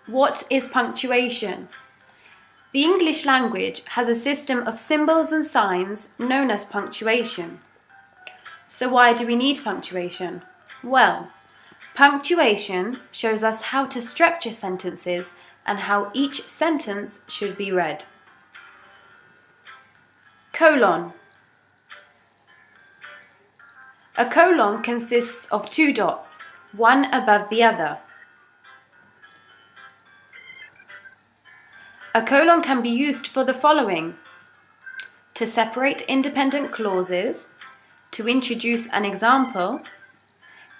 What is punctuation? The English language has a system of symbols and signs known as punctuation. So why do we need punctuation? Well, punctuation shows us how to structure sentences and how each sentence should be read. Colon. A colon consists of two dots, one above the other. A colon can be used for the following: to separate independent clauses, to introduce an example,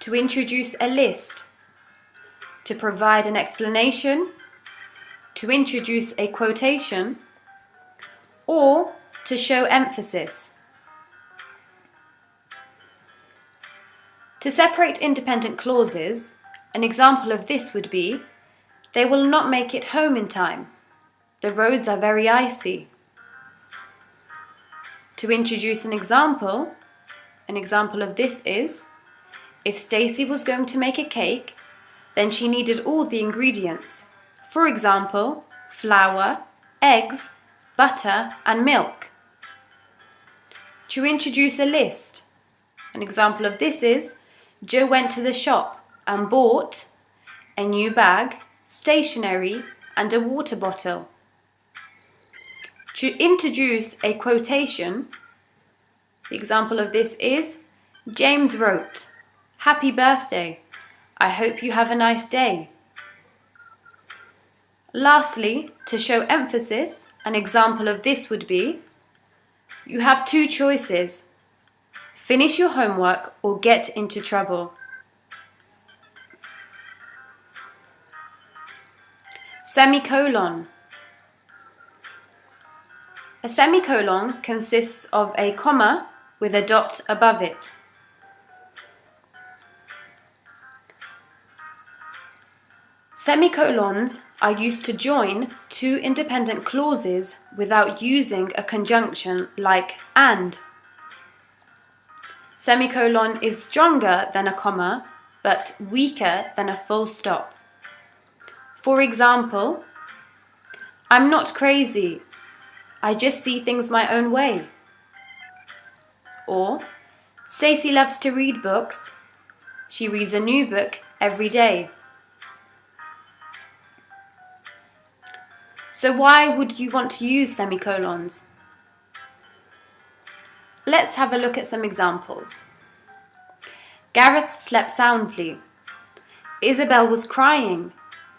to introduce a list, to provide an explanation, to introduce a quotation, or to show emphasis. To separate independent clauses, an example of this would be, they will not make it home in time. The roads are very icy. To introduce an example of this is, if Stacy was going to make a cake, then she needed all the ingredients. For example, flour, eggs, butter, and milk. To introduce a list, an example of this is, Joe went to the shop and bought a new bag, stationery, and a water bottle. To introduce a quotation, the example of this is, James wrote, "Happy birthday. I hope you have a nice day." Lastly, to show emphasis, an example of this would be, you have two choices. Finish your homework or get into trouble. Semicolon. A semicolon consists of a comma with a dot above it. Semicolons are used to join two independent clauses without using a conjunction like and. Semicolon is stronger than a comma, but weaker than a full stop. For example, I'm not crazy. I just see things my own way. Or, Stacey loves to read books. She reads a new book every day. So why would you want to use semicolons? Let's have a look at some examples. Gareth slept soundly. Isabel was crying.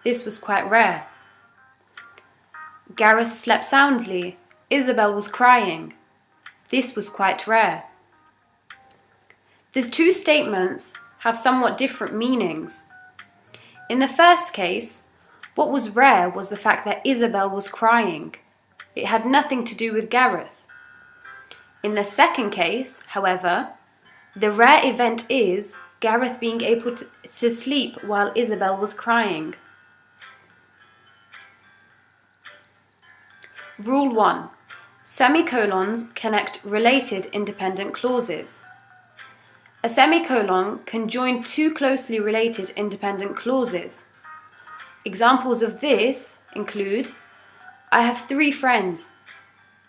This was quite rare. Gareth slept soundly. Isabel was crying. This was quite rare. The two statements have somewhat different meanings. In the first case, what was rare was the fact that Isabel was crying. It had nothing to do with Gareth. In the second case, however, the rare event is Gareth being able to sleep while Isabel was crying. Rule 1. Semicolons connect related independent clauses. A semicolon can join two closely related independent clauses. Examples of this include, I have 3 friends,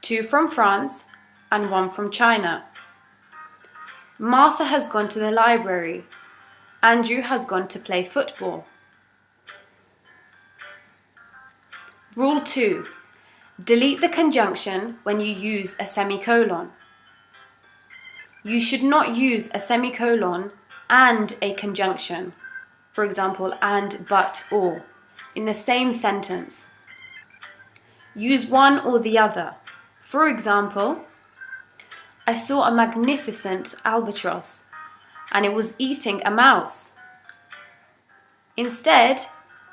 2 from France and 1 from China. Martha has gone to the library. Andrew has gone to play football. Rule 2. Delete the conjunction when you use a semicolon. You should not use a semicolon and a conjunction, for example, and, but, or, in the same sentence. Use one or the other. For example, I saw a magnificent albatross and it was eating a mouse. Instead,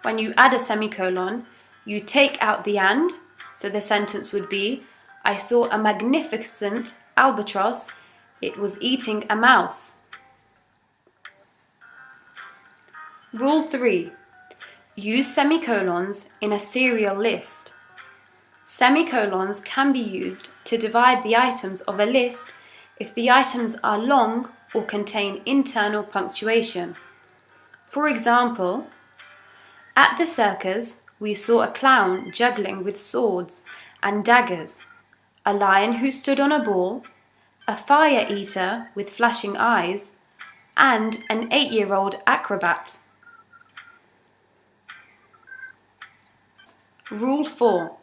when you add a semicolon, you take out the and, so the sentence would be, I saw a magnificent albatross, it was eating a mouse. Rule 3. Use semicolons in a serial list. Semicolons can be used to divide the items of a list if the items are long or contain internal punctuation. For example, at the circus, we saw a clown juggling with swords and daggers, a lion who stood on a ball, a fire eater with flashing eyes, and an 8-year-old acrobat. Rule 4.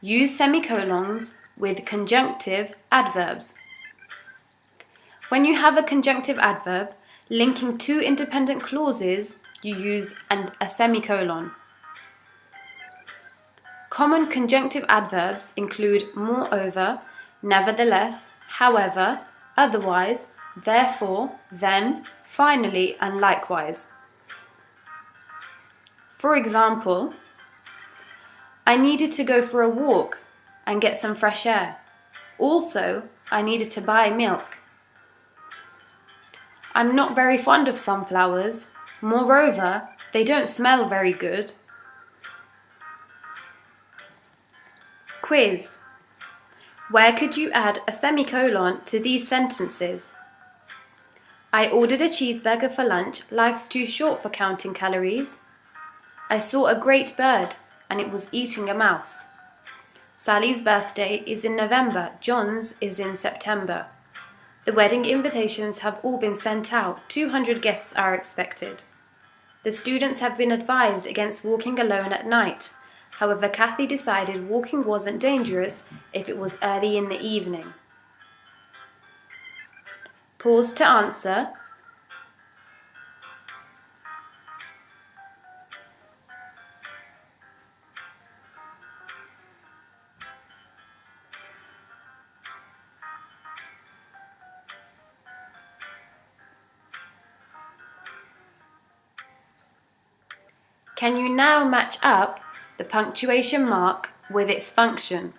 Use semicolons with conjunctive adverbs. When you have a conjunctive adverb linking two independent clauses, you use a semicolon. Common conjunctive adverbs include moreover, nevertheless, however, otherwise, therefore, then, finally, and likewise. For example, I needed to go for a walk and get some fresh air. Also, I needed to buy milk. I'm not very fond of sunflowers. Moreover, they don't smell very good. Quiz. Where could you add a semicolon to these sentences? I ordered a cheeseburger for lunch. Life's too short for counting calories. I saw a great bird and it was eating a mouse. Sally's birthday is in November. John's is in September. The wedding invitations have all been sent out. 200 guests are expected. The students have been advised against walking alone at night. However, Kathy decided walking wasn't dangerous if it was early in the evening. Pause to answer. Can you now match up the punctuation mark with its function?